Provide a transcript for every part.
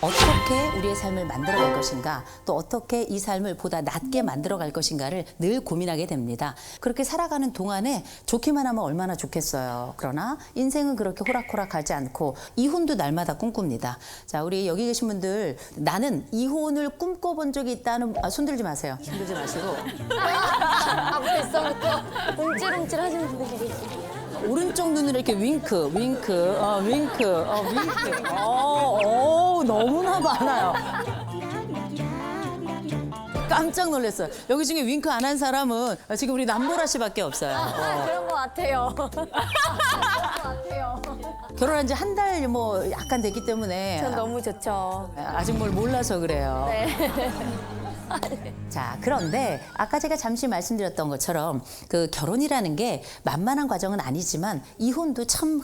어떻게 우리의 삶을 만들어갈 것인가, 또 어떻게 이 삶을 보다 낫게 만들어갈 것인가를 늘 고민하게 됩니다. 그렇게 살아가는 동안에 좋기만 하면 얼마나 좋겠어요. 그러나 인생은 그렇게 호락호락하지 않고 이혼도 날마다 꿈꿉니다. 자, 우리 여기 계신 분들 나는 이혼을 꿈꿔본 적이 있다는 손 들지 마세요. 손 들지 마시고 벌써부터 움찔움찔 하시는 분들이 계시죠. 오른쪽 눈으로 이렇게 윙크, 윙크, 윙크, 윙크. 너무나 많아요. 깜짝 놀랐어요. 여기 중에 윙크 안 한 사람은 지금 우리 남보라 씨밖에 없어요. 그런 것 같아요. 그런 것 같아요. 결혼한 지 한 달 뭐 약간 됐기 때문에 전 너무 좋죠. 아직 뭘 몰라서 그래요. 네. 자, 그런데 아까 제가 잠시 말씀드렸던 것처럼 그 결혼이라는 게 만만한 과정은 아니지만 이혼도 참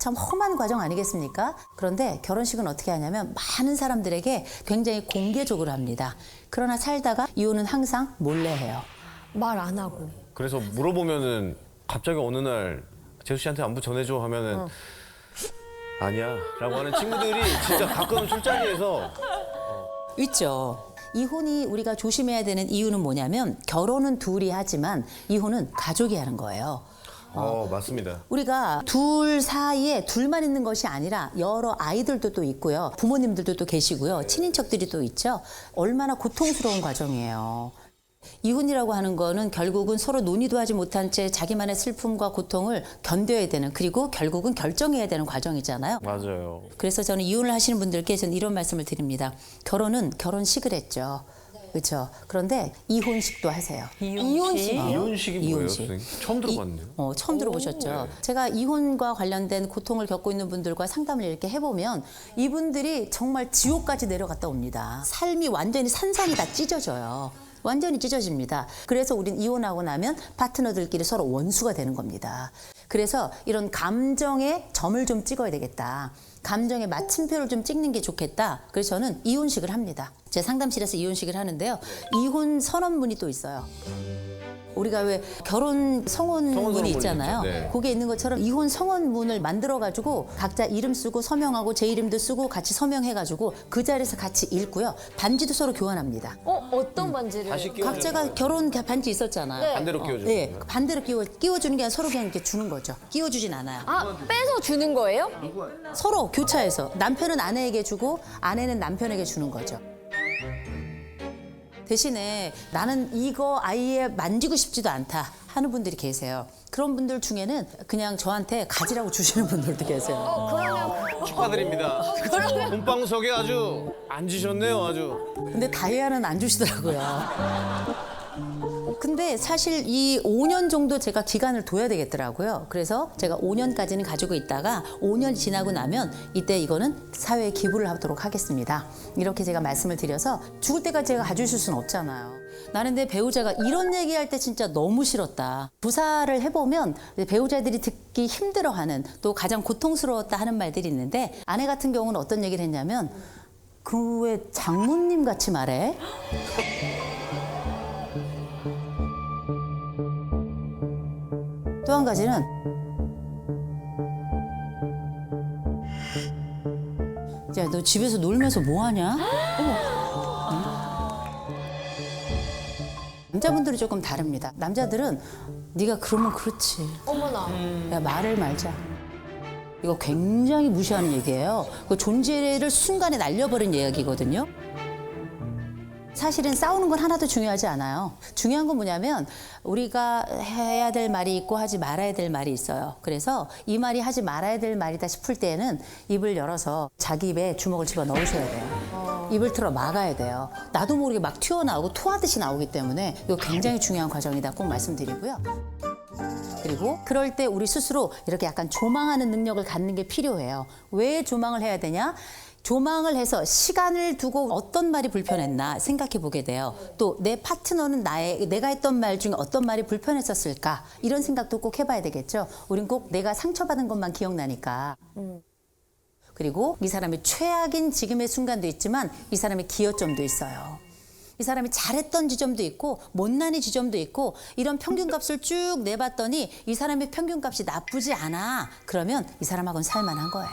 험한 과정 아니겠습니까? 그런데 결혼식은 어떻게 하냐면 많은 사람들에게 굉장히 공개적으로 합니다. 그러나 살다가 이혼은 항상 몰래 해요. 말 안 하고. 그래서 물어보면은 갑자기 어느 날 재수 씨한테 안부 전해줘 하면은 아니야 라고 하는 친구들이 진짜 가끔은 술자리에서 있죠. 이혼이 우리가 조심해야 되는 이유는 뭐냐면 결혼은 둘이 하지만 이혼은 가족이 하는 거예요. 맞습니다. 우리가 둘 사이에 둘만 있는 것이 아니라 여러 아이들도 또 있고요. 부모님들도 또 계시고요. 친인척들이 또 있죠. 얼마나 고통스러운 과정이에요. 이혼이라고 하는 거는 결국은 서로 논의도 하지 못한 채 자기만의 슬픔과 고통을 견뎌야 되는, 그리고 결국은 결정해야 되는 과정이잖아요. 맞아요. 그래서 저는 이혼을 하시는 분들께 저는 이런 말씀을 드립니다. 결혼은 결혼식을 했죠. 그렇죠. 그런데 이혼식도 하세요. 이혼식? 이혼식이 뭐예요, 이혼식. 선생님? 처음 들어봤네요. 처음 들어보셨죠. 제가 이혼과 관련된 고통을 겪고 있는 분들과 상담을 이렇게 해보면 이분들이 정말 지옥까지 내려갔다 옵니다. 삶이 완전히 산산이 다 찢어져요. 완전히 찢어집니다. 그래서 우린 이혼하고 나면 파트너들끼리 서로 원수가 되는 겁니다. 그래서 이런 감정에 점을 좀 찍어야 되겠다. 감정의 마침표를 좀 찍는 게 좋겠다. 그래서 저는 이혼식을 합니다. 제 상담실에서 이혼식을 하는데요. 이혼 선언문이 또 있어요. 우리가 왜 결혼 성원문이 있잖아요. 네. 거기에 있는 것처럼 이혼 성원문을 만들어가지고 각자 이름 쓰고 서명하고 제 이름도 쓰고 같이 서명해가지고 그 자리에서 같이 읽고요. 반지도 서로 교환합니다. 어떤 반지를? 다시 끼워 각자가 결혼 반지 있었잖아요. 네. 반대로 끼워줘. 네, 반대로 끼워주는 게 아니라 서로 그냥 이렇게 주는 거죠. 끼워주진 않아요. 빼서 주는 거예요? 서로 교차해서 남편은 아내에게 주고 아내는 남편에게 주는 거죠. 대신에 나는 이거 아예 만지고 싶지도 않다 하는 분들이 계세요. 그런 분들 중에는 그냥 저한테 가지라고 주시는 분들도 계세요. 축하드립니다. 본방석에 아주 앉으셨네요, 아주. 근데 다이아는 안 주시더라고요. 근데 사실 이 5년 정도 제가 기간을 둬야 되겠더라고요. 그래서 제가 5년까지는 가지고 있다가 5년 지나고 나면 이때 이거는 사회에 기부를 하도록 하겠습니다. 이렇게 제가 말씀을 드려서 죽을 때까지 제가 가지고 있을 수는 없잖아요. 나는 내 배우자가 이런 얘기할 때 진짜 너무 싫었다. 부사를 해보면 배우자들이 듣기 힘들어하는, 또 가장 고통스러웠다 하는 말들이 있는데, 아내 같은 경우는 어떤 얘기를 했냐면 그 왜 장모님 같이 말해? 또 한 가지는 야, 너 집에서 놀면서 뭐 하냐? 남자분들이 조금 다릅니다. 남자들은 네가 그러면 그렇지. 어머나. 야, 말을 말자. 이거 굉장히 무시하는 얘기예요. 그 존재를 순간에 날려버린 이야기거든요. 사실은 싸우는 건 하나도 중요하지 않아요. 중요한 건 뭐냐면 우리가 해야 될 말이 있고 하지 말아야 될 말이 있어요. 그래서 이 말이 하지 말아야 될 말이다 싶을 때는 입을 열어서 자기 입에 주먹을 집어 넣으셔야 돼요. 입을 틀어 막아야 돼요. 나도 모르게 막 튀어나오고 토하듯이 나오기 때문에 이거 굉장히 중요한 과정이다 꼭 말씀드리고요. 그리고 그럴 때 우리 스스로 이렇게 약간 조망하는 능력을 갖는 게 필요해요. 왜 조망을 해야 되냐? 조망을 해서 시간을 두고 어떤 말이 불편했나 생각해 보게 돼요. 또 내 파트너는 내가 했던 말 중에 어떤 말이 불편했었을까? 이런 생각도 꼭 해봐야 되겠죠. 우린 꼭 내가 상처받은 것만 기억나니까. 그리고 이 사람의 최악인 지금의 순간도 있지만 이 사람의 기여점도 있어요. 이 사람이 잘했던 지점도 있고 못난이 지점도 있고, 이런 평균값을 쭉 내봤더니 이 사람의 평균값이 나쁘지 않아. 그러면 이 사람하고는 살만한 거예요.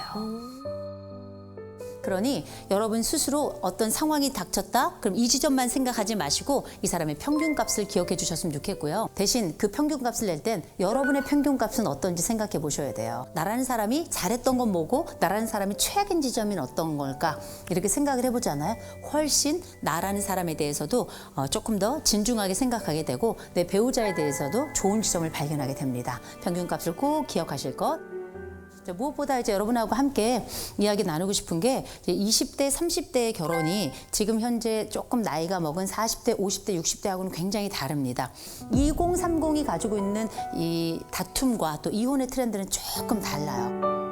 그러니 여러분 스스로 어떤 상황이 닥쳤다? 그럼 이 지점만 생각하지 마시고 이 사람의 평균값을 기억해 주셨으면 좋겠고요. 대신 그 평균값을 낼 땐 여러분의 평균값은 어떤지 생각해 보셔야 돼요. 나라는 사람이 잘했던 건 뭐고 나라는 사람이 최악인 지점은 어떤 걸까? 이렇게 생각을 해보잖아요. 훨씬 나라는 사람에 대해서도 조금 더 진중하게 생각하게 되고 내 배우자에 대해서도 좋은 지점을 발견하게 됩니다. 평균값을 꼭 기억하실 것. 무엇보다 이제 여러분하고 함께 이야기 나누고 싶은 게 이제 20대, 30대의 결혼이 지금 현재 조금 나이가 먹은 40대, 50대, 60대하고는 굉장히 다릅니다. 2030이 가지고 있는 이 다툼과 또 이혼의 트렌드는 조금 달라요.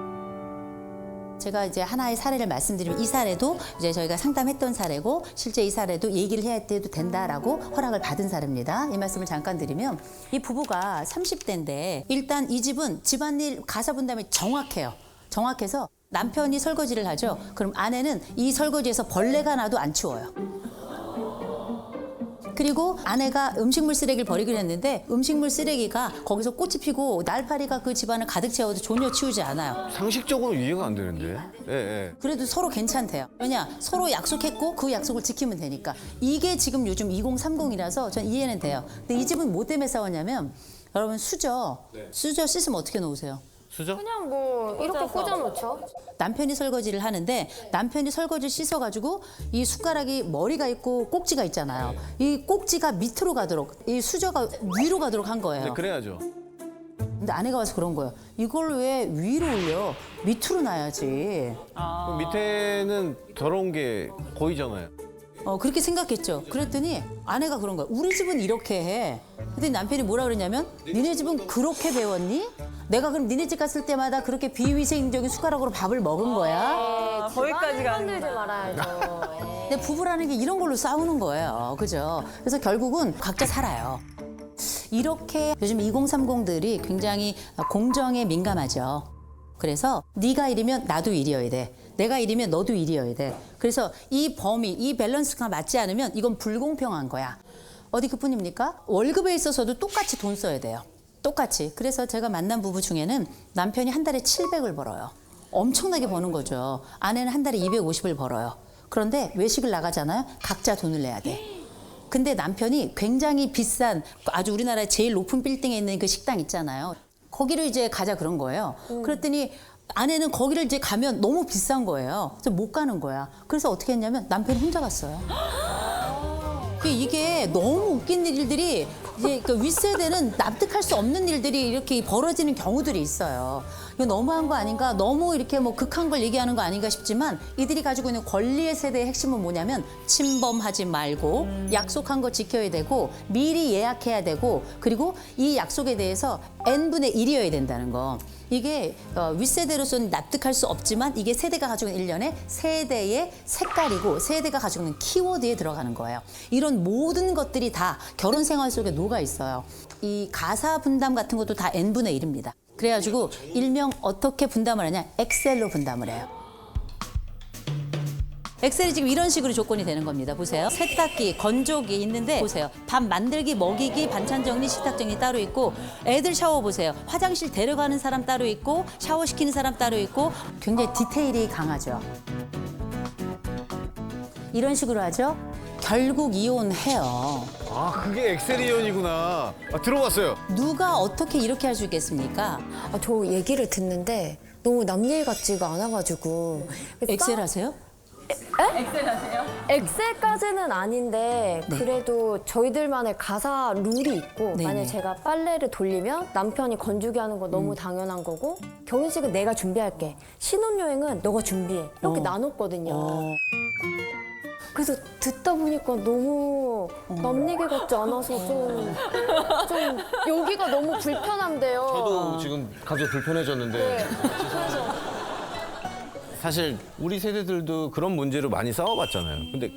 제가 이제 하나의 사례를 말씀드리면 이 사례도 이제 저희가 상담했던 사례고 실제 이 사례도 얘기를 해야 해도 된다라고 허락을 받은 사례입니다. 이 말씀을 잠깐 드리면 이 부부가 30대인데 일단 이 집은 집안일 가사 분담이 정확해요. 정확해서 남편이 설거지를 하죠. 그럼 아내는 이 설거지에서 벌레가 나도 안 치워요. 그리고 아내가 음식물 쓰레기를 버리기로 했는데 음식물 쓰레기가 거기서 꽃이 피고 날파리가 그 집안을 가득 채워도 전혀 치우지 않아요. 상식적으로 이해가 안 되는데. 예, 예. 그래도 서로 괜찮대요. 왜냐? 서로 약속했고 그 약속을 지키면 되니까. 이게 지금 요즘 2030이라서 전 이해는 돼요. 근데 이 집은 뭐 때문에 싸웠냐면 여러분 수저 씻으면 어떻게 놓으세요? 수저? 그냥 뭐 이렇게 꽂아놓죠. 남편이 설거지를 하는데 남편이 설거지를 씻어가지고 이 숟가락이 머리가 있고 꼭지가 있잖아요. 이 꼭지가 밑으로 가도록 이 수저가 위로 가도록 한 거예요. 네, 그래야죠. 근데 아내가 와서 그런 거예요. 이걸 왜 위로 올려? 밑으로 놔야지. 그럼 밑에는 더러운 게 보이잖아요. 그렇게 생각했죠. 그랬더니 아내가 그런 거야. 우리 집은 이렇게 해. 근데 남편이 뭐라 그러냐면 니네 집은 그렇게 배웠니? 내가 그럼 니네 집 갔을 때마다 그렇게 비위생적인 숟가락으로 밥을 먹은 거야? 거기까지 만들지 말아야죠. 근데 부부라는 게 이런 걸로 싸우는 거예요. 그죠? 그래서 결국은 각자 살아요. 이렇게 요즘 2030들이 굉장히 공정에 민감하죠. 그래서 네가 이리면 나도 이리여야 돼. 내가 이리면 너도 이리여야 돼. 그래서 이 범위, 이 밸런스가 맞지 않으면 이건 불공평한 거야. 어디 그뿐입니까? 월급에 있어서도 똑같이 돈 써야 돼요. 똑같이. 그래서 제가 만난 부부 중에는 남편이 한 달에 700을 벌어요. 엄청나게 버는 거죠. 아내는 한 달에 250을 벌어요. 그런데 외식을 나가잖아요. 각자 돈을 내야 돼. 근데 남편이 굉장히 비싼 아주 우리나라의 제일 높은 빌딩에 있는 그 식당 있잖아요. 거기를 이제 가자 그런 거예요. 그랬더니 아내는 거기를 이제 가면 너무 비싼 거예요. 그래서 못 가는 거야. 그래서 어떻게 했냐면 남편이 혼자 갔어요. 이게 너무 웃긴 일들이 이제 그 윗세대는 납득할 수 없는 일들이 이렇게 벌어지는 경우들이 있어요. 이거 너무한 거 아닌가? 너무 이렇게 뭐 극한 걸 얘기하는 거 아닌가 싶지만 이들이 가지고 있는 권리의 세대의 핵심은 뭐냐면 침범하지 말고 약속한 거 지켜야 되고 미리 예약해야 되고 그리고 이 약속에 대해서 n분의 1이어야 된다는 거. 이게 윗세대로서는 납득할 수 없지만 이게 세대가 가지고 있는 일련의 세대의 색깔이고 세대가 가지고 있는 키워드에 들어가는 거예요. 이런 모든 것들이 다 결혼 생활 속에 녹아 있어요. 이 가사 분담 같은 것도 다 n분의 1입니다. 그래가지고 일명 어떻게 분담을 하냐? 엑셀로 분담을 해요. 엑셀이 지금 이런 식으로 조건이 되는 겁니다. 보세요. 세탁기, 건조기 있는데 보세요. 밥 만들기, 먹이기, 반찬 정리, 식탁 정리 따로 있고 애들 샤워 보세요. 화장실 데려가는 사람 따로 있고 샤워시키는 사람 따로 있고 굉장히 디테일이 강하죠. 이런 식으로 하죠. 결국 이혼해요. 아, 그게 엑셀이온이구나. 아, 들어봤어요. 누가 어떻게 이렇게 할 수 있겠습니까? 저 얘기를 듣는데 너무 남 일 같지가 않아가지고. 엑셀 하세요? 엑셀까지는 아닌데 그래도 저희들만의 가사 룰이 있고 네네. 만약에 제가 빨래를 돌리면 남편이 건조기 하는 거 너무 당연한 거고 결혼식은 내가 준비할게 신혼여행은 너가 준비해 이렇게 나눴거든요. 그래서 듣다 보니까 너무 남 얘기 같지 않아서 좀 여기가 너무 불편한데요. 저도 지금 갑자기 불편해졌는데. 사실 우리 세대들도 그런 문제로 많이 싸워봤잖아요. 근데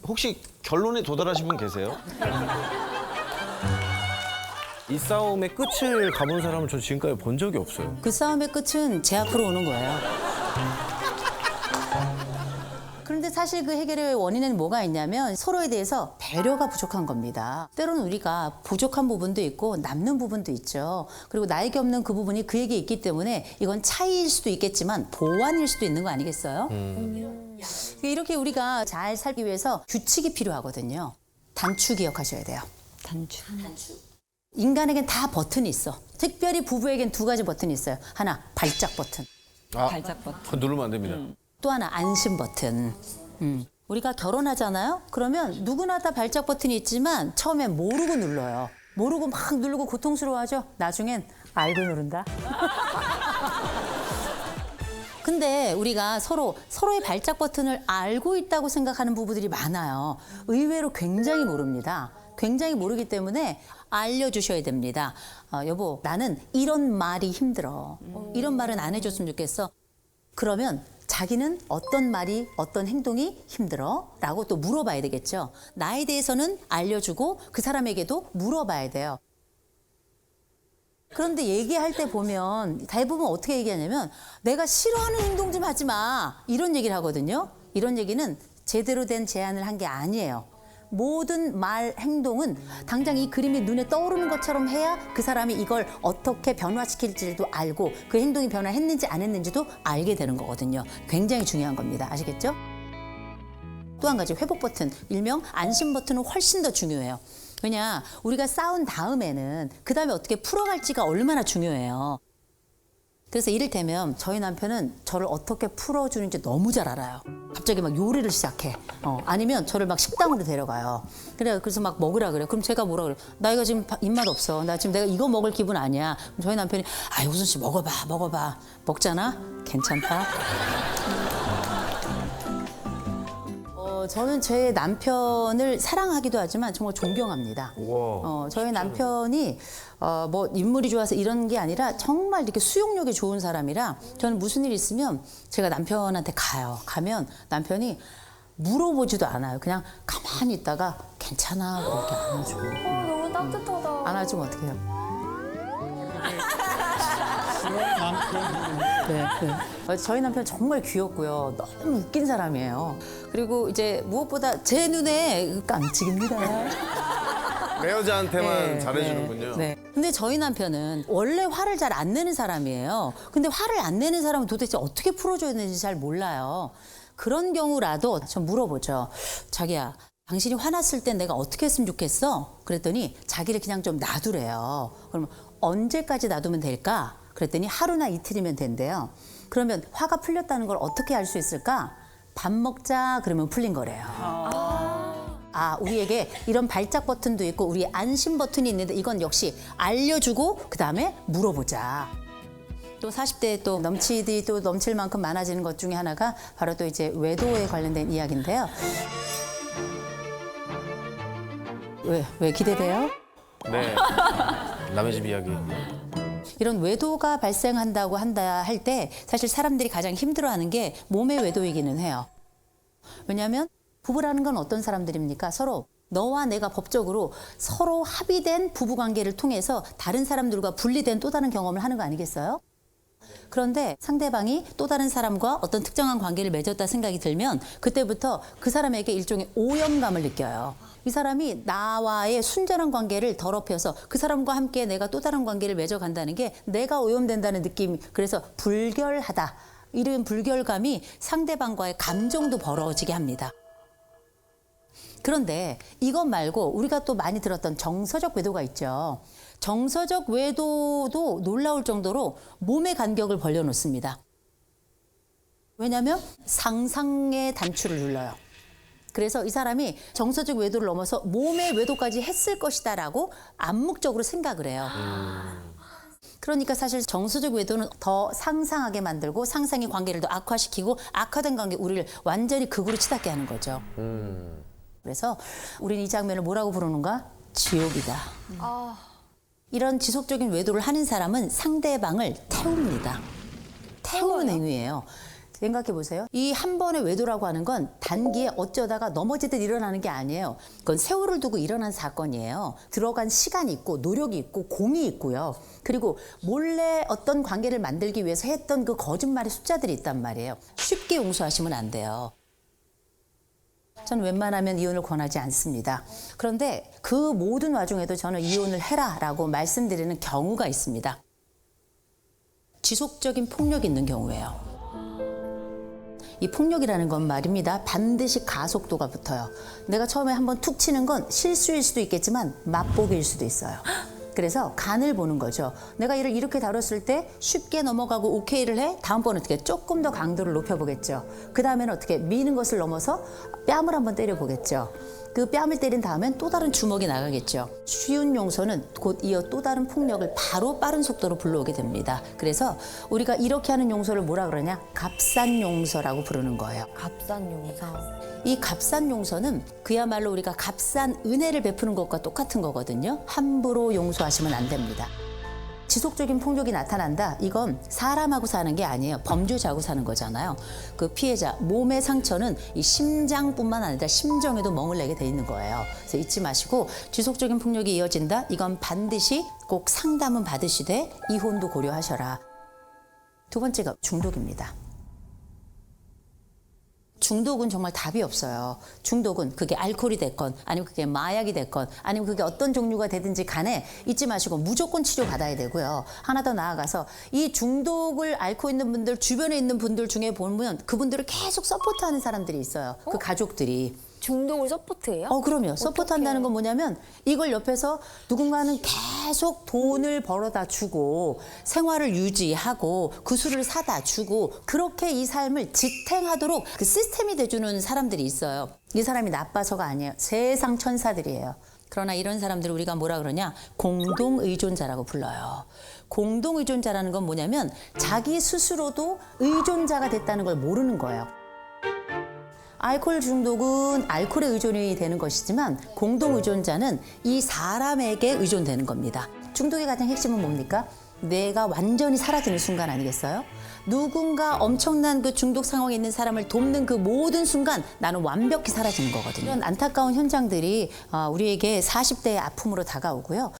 혹시 결론에 도달하신 분 계세요? 이 싸움의 끝을 가본 사람은 저 지금까지 본 적이 없어요. 그 싸움의 끝은 제 앞으로 오는 거예요. 그런데 사실 그 해결의 원인은 뭐가 있냐면 서로에 대해서 배려가 부족한 겁니다. 때로는 우리가 부족한 부분도 있고 남는 부분도 있죠. 그리고 나에게 없는 그 부분이 그에게 있기 때문에 이건 차이일 수도 있겠지만 보완일 수도 있는 거 아니겠어요? 이렇게 우리가 잘 살기 위해서 규칙이 필요하거든요. 단추 기억하셔야 돼요. 단추. 인간에겐 다 버튼이 있어. 특별히 부부에겐 2가지 버튼이 있어요. 하나, 발작 버튼. 발작 버튼. 그거 누르면 안 됩니다. 또 하나, 안심 버튼. 우리가 결혼하잖아요? 그러면 누구나 다 발작 버튼이 있지만 처음엔 모르고 눌러요. 모르고 막 누르고 고통스러워하죠? 나중엔 알고 누른다. 근데 우리가 서로의 발작 버튼을 알고 있다고 생각하는 부부들이 많아요. 의외로 굉장히 모릅니다. 굉장히 모르기 때문에 알려주셔야 됩니다. 여보, 나는 이런 말이 힘들어. 이런 말은 안 해줬으면 좋겠어. 그러면 자기는 어떤 말이, 어떤 행동이 힘들어? 라고 또 물어봐야 되겠죠. 나에 대해서는 알려주고 그 사람에게도 물어봐야 돼요. 그런데 얘기할 때 보면 대부분 어떻게 얘기하냐면 내가 싫어하는 행동 좀 하지 마. 이런 얘기를 하거든요. 이런 얘기는 제대로 된 제안을 한 게 아니에요. 모든 말, 행동은 당장 이 그림이 눈에 떠오르는 것처럼 해야 그 사람이 이걸 어떻게 변화시킬지도 알고 그 행동이 변화했는지 안 했는지도 알게 되는 거거든요. 굉장히 중요한 겁니다. 아시겠죠? 또 한 가지 회복 버튼, 일명 안심 버튼은 훨씬 더 중요해요. 왜냐, 우리가 싸운 다음에는 그 다음에 어떻게 풀어갈지가 얼마나 중요해요. 그래서 이를테면 저희 남편은 저를 어떻게 풀어주는지 너무 잘 알아요. 갑자기 막 요리를 시작해. 아니면 저를 막 식당으로 데려가요. 그래서 막 먹으라 그래요. 그럼 제가 뭐라 그래요? 나 이거 지금 입맛 없어. 나 지금 내가 이거 먹을 기분 아니야. 그럼 저희 남편이 우선 씨 먹어봐. 먹잖아? 괜찮다? 저는 제 남편을 사랑하기도 하지만 정말 존경합니다. 저희 남편이 뭐 인물이 좋아서 이런 게 아니라 정말 이렇게 수용력이 좋은 사람이라 저는 무슨 일 있으면 제가 남편한테 가면 남편이 물어보지도 않아요. 그냥 가만히 있다가 괜찮아 이렇게 안아주고. 너무 따뜻하다. 안아주면 어떻게 해요? 네. 저희 남편 정말 귀엽고요. 너무 웃긴 사람이에요. 그리고 이제 무엇보다 제 눈에 깜찍입니다. 내 여자한테만 잘해주는군요. 네. 근데 저희 남편은 원래 화를 잘 안 내는 사람이에요. 근데 화를 안 내는 사람은 도대체 어떻게 풀어줘야 되는지 잘 몰라요. 그런 경우라도 전 물어보죠. 자기야, 당신이 화났을 땐 내가 어떻게 했으면 좋겠어? 그랬더니 자기를 그냥 좀 놔두래요. 그러면 언제까지 놔두면 될까? 그랬더니 하루나 이틀이면 된대요. 그러면 화가 풀렸다는 걸 어떻게 알 수 있을까? 밥 먹자 그러면 풀린 거래요. 우리에게 이런 발작 버튼도 있고 우리 안심 버튼이 있는데 이건 역시 알려주고 그다음에 물어보자. 또 40대에 또 넘치디 또 넘칠 만큼 많아지는 것 중에 하나가 바로 또 이제 외도에 관련된 이야기인데요. 왜 기대돼요? 네. 남의 집 이야기. 이런 외도가 발생한다고 할 때 사실 사람들이 가장 힘들어하는 게 몸의 외도이기는 해요. 왜냐하면 부부라는 건 어떤 사람들입니까? 서로 너와 내가 법적으로 서로 합의된 부부관계를 통해서 다른 사람들과 분리된 또 다른 경험을 하는 거 아니겠어요? 그런데 상대방이 또 다른 사람과 어떤 특정한 관계를 맺었다 생각이 들면 그때부터 그 사람에게 일종의 오염감을 느껴요. 이 사람이 나와의 순전한 관계를 더럽혀서 그 사람과 함께 내가 또 다른 관계를 맺어간다는 게 내가 오염된다는 느낌. 그래서 불결하다. 이런 불결감이 상대방과의 감정도 벌어지게 합니다. 그런데 이것 말고 우리가 또 많이 들었던 정서적 외도가 있죠. 정서적 외도도 놀라울 정도로 몸의 간격을 벌려놓습니다. 왜냐하면 상상의 단추를 눌러요. 그래서 이 사람이 정서적 외도를 넘어서 몸의 외도까지 했을 것이다라고 암묵적으로 생각을 해요. 그러니까 사실 정서적 외도는 더 상상하게 만들고 상상의 관계를 더 악화시키고 악화된 관계 우리를 완전히 극으로 치닫게 하는 거죠. 그래서 우리는 이 장면을 뭐라고 부르는가? 지옥이다. 이런 지속적인 외도를 하는 사람은 상대방을 태웁니다. 태우는 행위예요. 생각해 보세요. 이 한 번의 외도라고 하는 건 단기에 어쩌다가 넘어지듯 일어나는 게 아니에요. 그건 세월을 두고 일어난 사건이에요. 들어간 시간이 있고 노력이 있고 공이 있고요. 그리고 몰래 어떤 관계를 만들기 위해서 했던 그 거짓말의 숫자들이 있단 말이에요. 쉽게 용서하시면 안 돼요. 저는 웬만하면 이혼을 권하지 않습니다. 그런데 그 모든 와중에도 저는 이혼을 해라라고 말씀드리는 경우가 있습니다. 지속적인 폭력이 있는 경우예요. 이 폭력이라는 건 말입니다. 반드시 가속도가 붙어요. 내가 처음에 한번 툭 치는 건 실수일 수도 있겠지만 맛보기일 수도 있어요. 그래서 간을 보는 거죠. 내가 이를 이렇게 다뤘을 때 쉽게 넘어가고 오케이를 해? 다음번은 어떻게 조금 더 강도를 높여보겠죠. 그 다음에는 어떻게 미는 것을 넘어서 뺨을 한번 때려보겠죠. 그 뺨을 때린 다음엔 또 다른 주먹이 나가겠죠. 쉬운 용서는 곧 이어 또 다른 폭력을 바로 빠른 속도로 불러오게 됩니다. 그래서 우리가 이렇게 하는 용서를 뭐라 그러냐? 값싼 용서라고 부르는 거예요. 값싼 용서. 이 값싼 용서는 그야말로 우리가 값싼 은혜를 베푸는 것과 똑같은 거거든요. 함부로 용서하시면 안 됩니다. 지속적인 폭력이 나타난다. 이건 사람하고 사는 게 아니에요. 범죄자하고 사는 거잖아요. 그 피해자 몸의 상처는 이 심장뿐만 아니라 심정에도 멍을 내게 돼 있는 거예요. 그래서 잊지 마시고 지속적인 폭력이 이어진다. 이건 반드시 꼭 상담은 받으시되 이혼도 고려하셔라. 두 번째가 중독입니다. 중독은 정말 답이 없어요. 중독은 그게 알코올이 됐건 아니면 그게 마약이 됐건 아니면 그게 어떤 종류가 되든지 간에 잊지 마시고 무조건 치료받아야 되고요. 하나 더 나아가서 이 중독을 앓고 있는 분들 주변에 있는 분들 중에 보면 그분들을 계속 서포트하는 사람들이 있어요. 그 가족들이. 중독을 서포트해요? 그럼요. 서포트한다는 건 뭐냐면 이걸 옆에서 누군가는 계속 돈을 벌어다 주고 생활을 유지하고 그 술을 사다 주고 그렇게 이 삶을 지탱하도록 그 시스템이 돼주는 사람들이 있어요. 이 사람이 나빠서가 아니에요. 세상 천사들이에요. 그러나 이런 사람들을 우리가 뭐라 그러냐? 공동의존자라고 불러요. 공동의존자라는 건 뭐냐면 자기 스스로도 의존자가 됐다는 걸 모르는 거예요. 알코올 중독은 알코올에 의존이 되는 것이지만 공동의존자는 이 사람에게 의존되는 겁니다. 중독의 가장 핵심은 뭡니까? 뇌가 완전히 사라지는 순간 아니겠어요? 누군가 엄청난 그 중독 상황에 있는 사람을 돕는 그 모든 순간 나는 완벽히 사라지는 거거든요. 이런 안타까운 현장들이 우리에게 40대의 아픔으로 다가오고요.